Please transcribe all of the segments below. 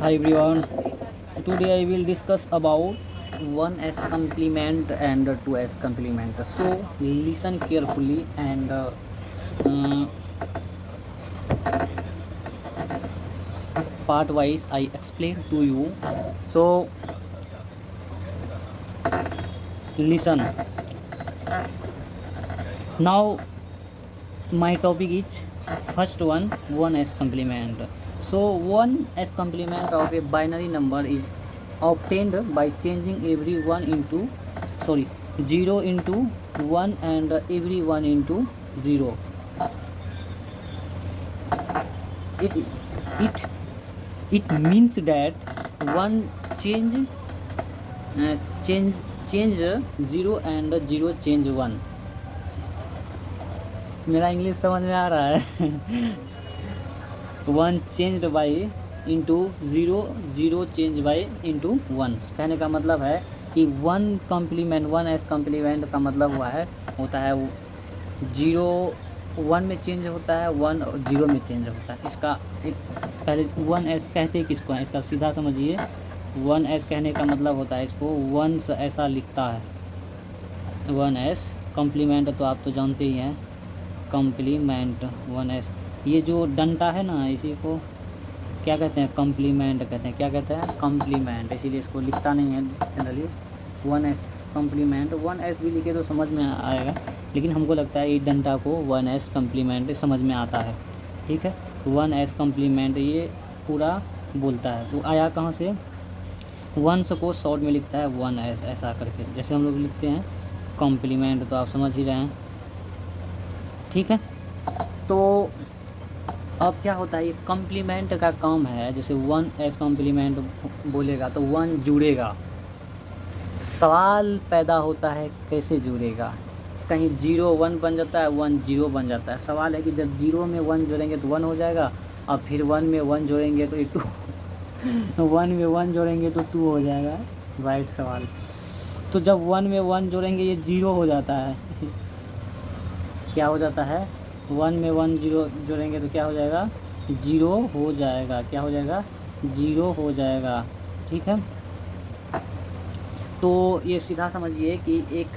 Hi everyone. Today I will discuss about 1s complement and 2s complement. So listen carefully and um, part wise I explain to you. So listen. Now my topic is first one 1s complement. So 1s complement of a binary number is obtained by changing every 1 into 0 into 1 and every 1 into 0. It it it means that one change uh, change change 0 and 0 change 1. मेरा English समझ में आ रहा है one changed by into zero, zero change by into one. कहने का मतलब है कि one complement, one S complement का मतलब हुआ है होता है जीरो वन में चेंज होता है, वन और जीरो में चेंज होता है। इसका एक पहले वन एस कहते किसको है, इसका सीधा समझिए। वन एस कहने का मतलब होता है, इसको वन ऐसा लिखता है वन एस। कम्प्लीमेंट तो आप तो जानते ही हैं, कम्प्लीमेंट वन एस। ये जो डंटा है ना, इसी को क्या कहते हैं, कम्प्लीमेंट कहते हैं। क्या कहते हैं, कम्प्लीमेंट। इसीलिए इसको लिखता नहीं है generally one S complement. One S भी लिखे तो समझ में आएगा, लेकिन हमको लगता है ये डंटा को वन एस कम्प्लीमेंट समझ में आता है। ठीक है, वन एस कम्प्लीमेंट ये पूरा बोलता है। तो आया कहाँ से, वंस को शॉर्ट में लिखता है वन एस ऐसा करके, जैसे हम लोग लिखते हैं कॉम्प्लीमेंट, तो आप समझ ही रहे हैं। ठीक है, तो अब क्या होता है, ये कम्प्लीमेंट का काम है। जैसे वन एस कम्प्लीमेंट बोलेगा तो वन जुड़ेगा। सवाल पैदा होता है कैसे जुड़ेगा, कहीं जीरो वन बन जाता है, वन जीरो बन जाता है। सवाल है कि जब जीरो में वन जोड़ेंगे तो वन हो जाएगा, और फिर वन में वन जोड़ेंगे तो ये टू वन में वन जोड़ेंगे तो टू हो जाएगा। राइट सवाल। तो जब वन में वन जोड़ेंगे ये जीरो हो जाता है क्या हो जाता है, वन में वन जीरो जोड़ेंगे तो क्या हो जाएगा, जीरो हो जाएगा। क्या हो जाएगा, जीरो हो जाएगा। ठीक है, तो ये सीधा समझिए कि एक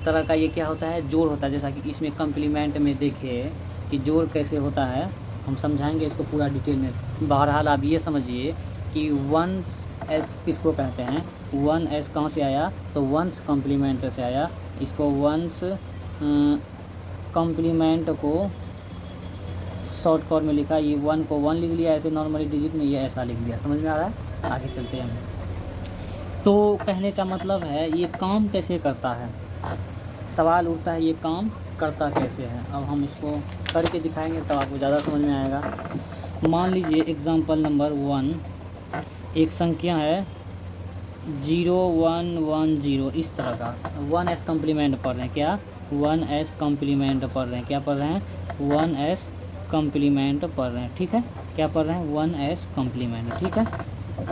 तरह का ये क्या होता है, जोड़ होता है। जैसा कि इसमें कम्प्लीमेंट में देखिए कि जोड़ कैसे होता है, हम समझाएंगे इसको पूरा डिटेल में। बहरहाल आप ये समझिए कि वन एस किसको कहते हैं, वन एस कहाँ से आया, तो वंस कम्प्लीमेंट से आया। इसको वंस कम्प्लीमेंट को शॉर्टकट में लिखा, ये वन को वन लिख लिया ऐसे नॉर्मली डिजिट में, ये ऐसा लिख दिया। समझ में आ रहा है, आगे चलते हैं। तो कहने का मतलब है ये काम कैसे करता है, सवाल उठता है ये काम करता कैसे है। अब हम इसको करके दिखाएंगे तब आपको ज़्यादा समझ में आएगा। मान लीजिए एग्जांपल नंबर 1, एक संख्या है 0110, इस तरह का वन एस कम्प्लीमेंट पढ़ रहे हैं। क्या, वन एस कम्प्लीमेंट पढ़ रहे हैं। क्या पढ़ रहे हैं, वन एस कम्प्लीमेंट पढ़ रहे हैं। ठीक है, क्या पढ़ रहे हैं, वन एस कम्प्लीमेंट। ठीक है,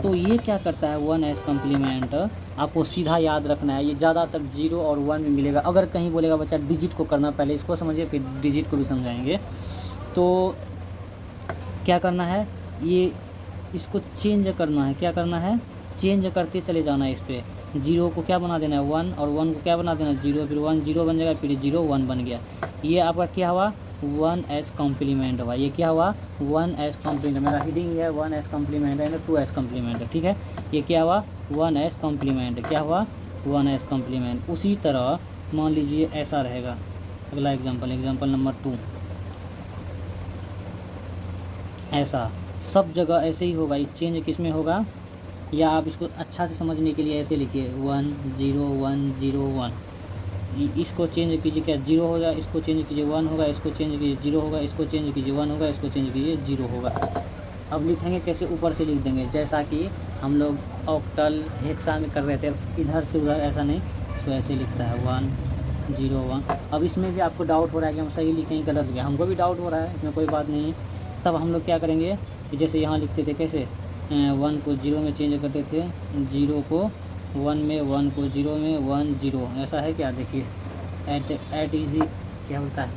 तो ये क्या करता है वन एस कम्प्लीमेंट, आपको सीधा याद रखना है। ये ज़्यादातर जीरो और वन में मिलेगा। अगर कहीं बोलेगा बच्चा डिजिट को करना, पहले इसको समझिए फिर डिजिट को भी समझाएंगे। तो क्या करना है, ये इसको चेंज करना है। क्या करना है, चेंज करते चले जाना है। इस पर जीरो को क्या बना देना है, वन, और वन को क्या बना देना है, जीरो। फिर वन जीरो बन जाएगा, फिर जीरो वन बन गया। ये आपका क्या हुआ, वन एस कम्प्लीमेंट हुआ। ये क्या हुआ, वन एस कम्प्लीमेंट। मेरा हीडिंग है one S complement and two S complement. ठीक है, ये क्या हुआ, वन एस कम्प्लीमेंट। क्या हुआ, वन एस कम्प्लीमेंट। उसी तरह मान लीजिए ऐसा रहेगा। अगला एग्जाम्पल, एग्जाम्पल नंबर 2, ऐसा सब जगह ऐसे ही होगा। ये चेंज किस में होगा, या आप इसको अच्छा से समझने के लिए ऐसे लिखिए 1010 इसको चेंज कीजिए, क्या जीरो होगा, इसको चेंज कीजिए 1 होगा, इसको चेंज कीजिए जीरो होगा, इसको चेंज कीजिए 1 होगा, इसको चेंज कीजिए जीरो होगा। अब लिखेंगे कैसे, ऊपर से लिख देंगे, जैसा कि हम लोग ऑक्टल हेक्सा में कर रहे थे, इधर से उधर ऐसा नहीं, इसको ऐसे लिखता है 101। अब इसमें भी आपको डाउट हो रहा है कि हम सही लिखें गलत लिखें, हमको भी डाउट हो रहा है, इसमें कोई बात नहीं है। तब हम लोग क्या करेंगे कि जैसे यहाँ लिखते थे कैसे, वन को जीरो में चेंज करते थे, जीरो को वन में, वन को जीरो में, वन जीरो, ऐसा है क्या, देखिए एट इजी क्या होता है,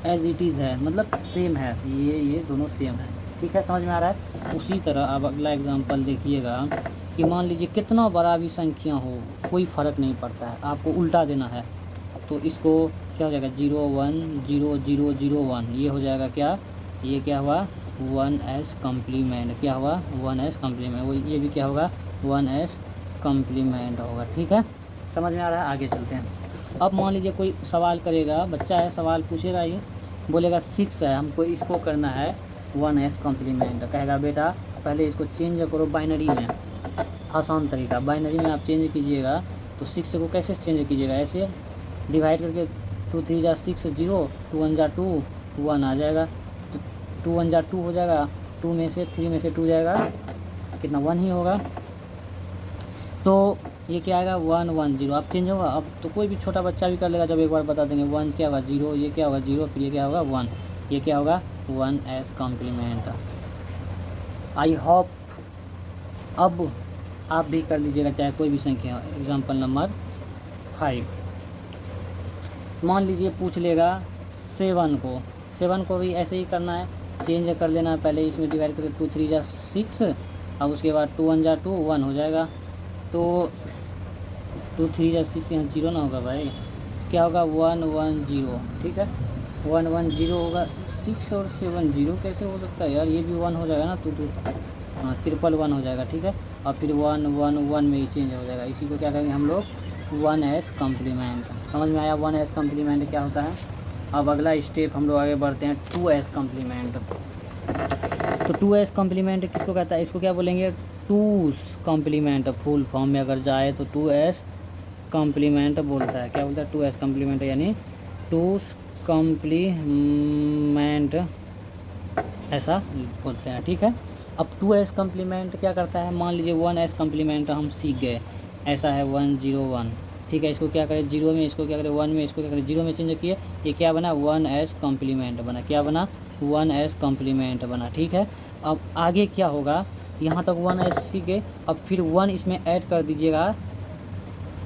एज इट इज़ है, मतलब सेम है, ये दोनों सेम है। ठीक है, समझ में आ रहा है। उसी तरह अब अगला एग्जांपल देखिएगा कि मान लीजिए कितना बड़ा भी संख्या हो, कोई फ़र्क नहीं पड़ता है, आपको उल्टा देना है। तो इसको क्या हो जाएगा, 0 1 0 0 0 1, ये हो जाएगा क्या, ये क्या हुआ 1s कम्प्लीमेंट, क्या हुआ 1s कम्प्लीमेंट, वो ये भी क्या होगा 1s कम्प्लीमेंट होगा। ठीक है, समझ में आ रहा है। आगे चलते हैं। अब मान लीजिए कोई सवाल करेगा, बच्चा है, सवाल पूछेगा, ये बोलेगा 6 है, हमको इसको करना है 1s कम्प्लीमेंट। कहेगा बेटा पहले इसको चेंज करो बाइनरी में, आसान तरीका, बाइनरी में आप चेंज कीजिएगा। तो 6 को कैसे चेंज कीजिएगा, ऐसे डिवाइड करके 2 3 जा 6 0, 2 1 जा 2 1 आ जाएगा, तो 2 1 जा 2 हो जाएगा, 2 में से 3 में से 2 जाएगा, कितना 1 ही होगा। तो ये क्या आएगा 1 1 0, अब चेंज होगा। अब तो कोई भी छोटा बच्चा भी कर लेगा, जब एक बार बता देंगे 1 क्या होगा 0, ये क्या होगा 0, फिर ये क्या होगा 1, ये क्या होगा 1s कम्प्लीमेंट। आई होप अब आप भी कर लीजिएगा, चाहे कोई भी संख्या। एग्जाम्पल नंबर 5, मान लीजिए पूछ लेगा 7 को भी ऐसे ही करना है, चेंज कर लेना है। पहले इसमें डिवाइड करके 2 3 जा 6, अब उसके बाद 2 1 जा 2 1 हो जाएगा। तो 2 3 जा 6, यहाँ 0 ना होगा भाई, क्या होगा 1 1 0। ठीक है, 1 1 0 होगा। 6 और 7 0 कैसे हो सकता है यार, ये भी 1 हो जाएगा ना, तो हाँ 1 हो जाएगा। ठीक है, और फिर 1 1 1 में ही चेंज हो जाएगा। इसी को क्या करेंगे हम लोग 1s कम्प्लीमेंट। समझ में आया 1s कम्प्लीमेंट क्या होता है। अब अगला स्टेप हम लोग आगे बढ़ते हैं 2s कम्प्लीमेंट। तो 2s कम्प्लीमेंट किसको कहता है, इसको क्या बोलेंगे 2s कम्प्लीमेंट। फुल फॉर्म में अगर जाए तो 2s कम्प्लीमेंट बोलता है। क्या बोलता है 2s कम्प्लीमेंट, यानी 2s कम्प्लीमेंट ऐसा बोलते हैं। ठीक है, अब 2s कम्प्लीमेंट क्या करता है, मान लीजिए 1s कम्प्लीमेंट हम सीख गए, ऐसा है 1 0 1। ठीक है, इसको क्या करें 0 में, इसको क्या करें 1 में, इसको क्या करें 0 में चेंज किए, ये क्या बना 1s कम्प्लीमेंट बना। क्या बना 1s कम्प्लीमेंट बना। ठीक है, अब आगे क्या होगा, यहाँ तक 1s सीख गए, अब फिर 1 इसमें ऐड कर दीजिएगा,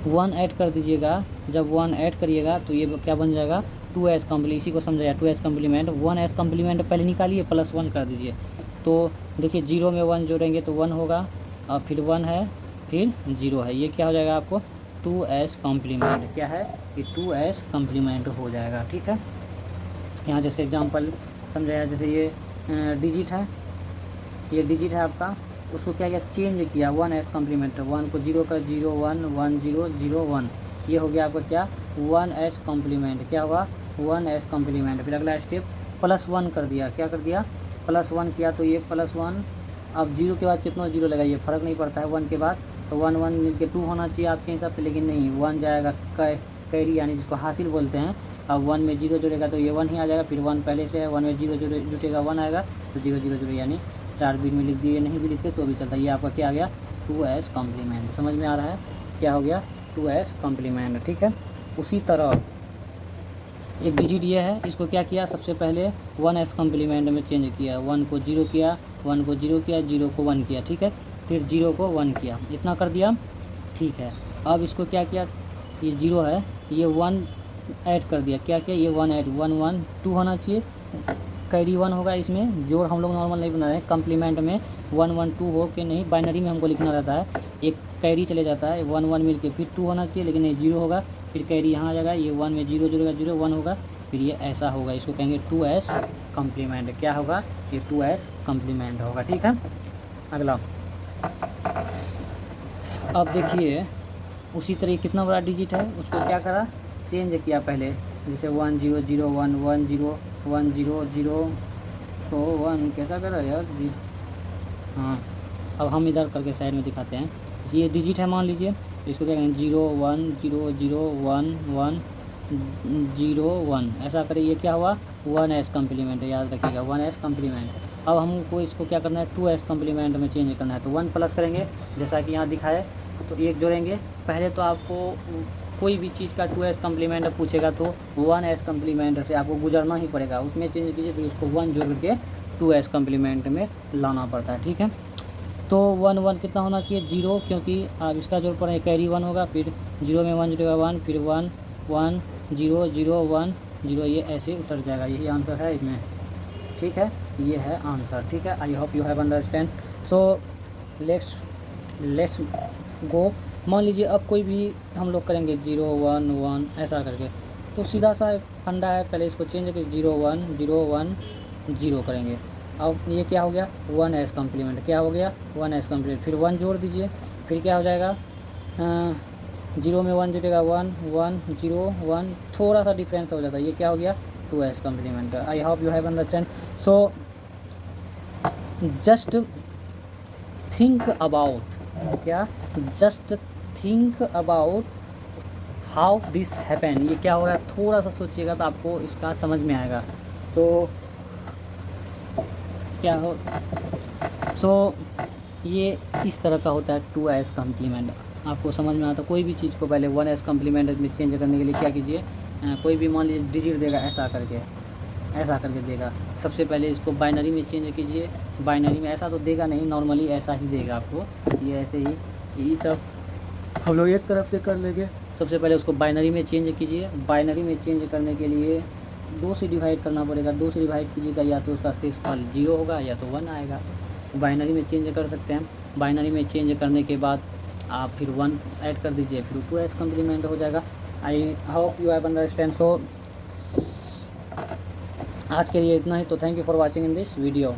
1 ऐड कर दीजिएगा। जब 1 ऐड करिएगा तो ये क्या बन जाएगा 2s कम्प्लीमेंट। इसी को समझाया 2s कम्प्लीमेंट। 1s कम्प्लीमेंट पहले निकालिए, +1 कर दीजिए। तो देखिए 0 में 1 जोड़ेंगे तो 1 होगा, और फिर 1 है, फिर 0 है, ये क्या हो जाएगा आपको 2s कम्प्लीमेंट। क्या है कि 2s कम्प्लीमेंट हो जाएगा। ठीक है, यहाँ जैसे एग्जांपल समझाया, जैसे ये डिजिट है, ये डिजिट है आपका, उसको क्या किया चेंज किया 1s कम्प्लीमेंट। 1 को 0 कर 0 1 1 0 0 1, ये हो गया आपका क्या 1s कम्प्लीमेंट। क्या हुआ 1s कम्प्लीमेंट। फिर अगला स्टेप +1 कर दिया, क्या कर दिया +1 किया, तो ये +1। अब 0 के बाद कितना 0 लगाइए, फ़र्क नहीं पड़ता है 1 के बाद, तो 1 1 मिल के 2 होना चाहिए आपके हिसाब से, लेकिन नहीं 1 जाएगा कैरी, यानी जिसको हासिल बोलते हैं। अब 1 में 0 जुड़ेगा तो ये 1 ही आ जाएगा, फिर 1 पहले से है, 1 में 0 जुटेगा 1 आएगा, तो 0 0 0 यानी 4 बीच में लिख दिए, नहीं भी लिखते तो भी चलता है। ये आपका क्या आ गया 2s कम्प्लीमेंट। समझ में आ रहा है, क्या हो गया 2s कम्प्लीमेंट। ठीक है, उसी तरह एक डिजिट ये है, इसको क्या किया सबसे पहले 1s कम्प्लीमेंट में चेंज किया, 1 को 0 किया, 1 को 0 किया, 0 को 1 किया। ठीक है, फिर 0 को 1 किया, इतना कर दिया। ठीक है, अब इसको क्या किया, ये 0 है, ये 1 ऐड कर दिया, क्या किया ये 1 ऐड, 1 1 2 होना चाहिए, कैरी 1 होगा। इसमें जोड़ हम लोग नॉर्मल नहीं बना रहे हैं, कम्प्लीमेंट में 1 1 2 हो के नहीं, बाइनरी में हमको लिखना रहता है, एक कैरी चले जाता है, 1 1 मिल के फिर 2 होना चाहिए, लेकिन ये 0 होगा, फिर कैरी यहाँ आ जाएगा, ये 1 में 0 जुड़ेगा 0 1 होगा, फिर ये ऐसा होगा, इसको कहेंगे 2s कम्प्लीमेंट। क्या होगा ये 2s कम्प्लीमेंट होगा। ठीक है, अगला अब देखिए उसी तरह कितना बड़ा डिजिट है, उसको क्या करा चेंज किया पहले, जैसे 1 0 0 1 1 0 1 0 0 तो 1 कैसा करा यार जी। हाँ, अब हम इधर करके साइड में दिखाते हैं। ये डिजिट है मान लीजिए, इसको क्या करेंगे 0 1 0 0 1 1 0 1, ऐसा करें, ये क्या हुआ 1s कम्प्लीमेंट, याद रखिएगा 1s कम्प्लीमेंट। अब हमको इसको क्या करना है 2s कम्प्लीमेंट में चेंज करना है, तो 1 प्लस करेंगे जैसा कि यहाँ दिखाए, तो 1 जोड़ेंगे। पहले तो आपको कोई भी चीज़ का 2s कम्प्लीमेंट पूछेगा तो 1s कम्प्लीमेंट से आपको गुजरना ही पड़ेगा, उसमें चेंज कीजिए, फिर उसको 1 जोड़ करके 2s कम्प्लीमेंट में लाना पड़ता है। ठीक है, तो 1 1 कितना होना चाहिए 0, क्योंकि आप इसका जोड़ पड़ेगा कैरी 1 होगा, फिर 0 में 1 जुड़ेगा 1, फिर 1 1 0 0 1 0, ये ऐसे उतर जाएगा, यही आंसर है इसमें। ठीक है, ये है आंसर। ठीक है, आई hope you have understand. So let's go. मान लीजिए अब कोई भी हम लोग करेंगे 0 1 1 ऐसा करके, तो सीधा सा एक फंडा है, पहले इसको चेंज करके 0 1 0 1 0 करेंगे। अब ये क्या हो गया 1s कम्प्लीमेंट, क्या हो गया 1s कम्प्लीमेंट, फिर 1 जोड़ दीजिए, फिर क्या हो जाएगा 0 में 1 जुड़ेगा 1 1 0 1, थोड़ा सा डिफरेंस हो जाता है, ये क्या हो गया 2s complement. I hope you have understand. So just think about, क्या just think about how this happen, ये क्या हो रहा है, थोड़ा सा सोचिएगा तो आपको इसका समझ में आएगा। तो क्या हो ये इस तरह का होता है 2s कम्प्लीमेंट। आपको समझ में आता, कोई भी चीज़ को पहले 1s कम्प्लीमेंट में चेंज करने के लिए क्या कीजिए, कोई भी मान लीजिए डिजिट देगा ऐसा करके देगा, सबसे पहले इसको बाइनरी में चेंज कीजिए। बाइनरी में ऐसा तो देगा नहीं, नॉर्मली ऐसा ही देगा आपको, ये ऐसे ही, ये सब हम लोग एक तरफ से कर लेंगे। सबसे पहले उसको बाइनरी में चेंज कीजिए। बाइनरी में चेंज करने के लिए 2 से डिवाइड करना पड़ेगा, 2 से डिवाइड कीजिएगा, या तो उसका शेषफल 0 होगा या तो 1 आएगा। बाइनरी में चेंज कर सकते हैं। बाइनरी में चेंज करने के बाद आप फिर 1 ऐड कर दीजिए, फिर 2s कम्प्लीमेंट हो जाएगा। I hope you have understand. So आज के लिए इतना ही, तो thank you for watching in this video.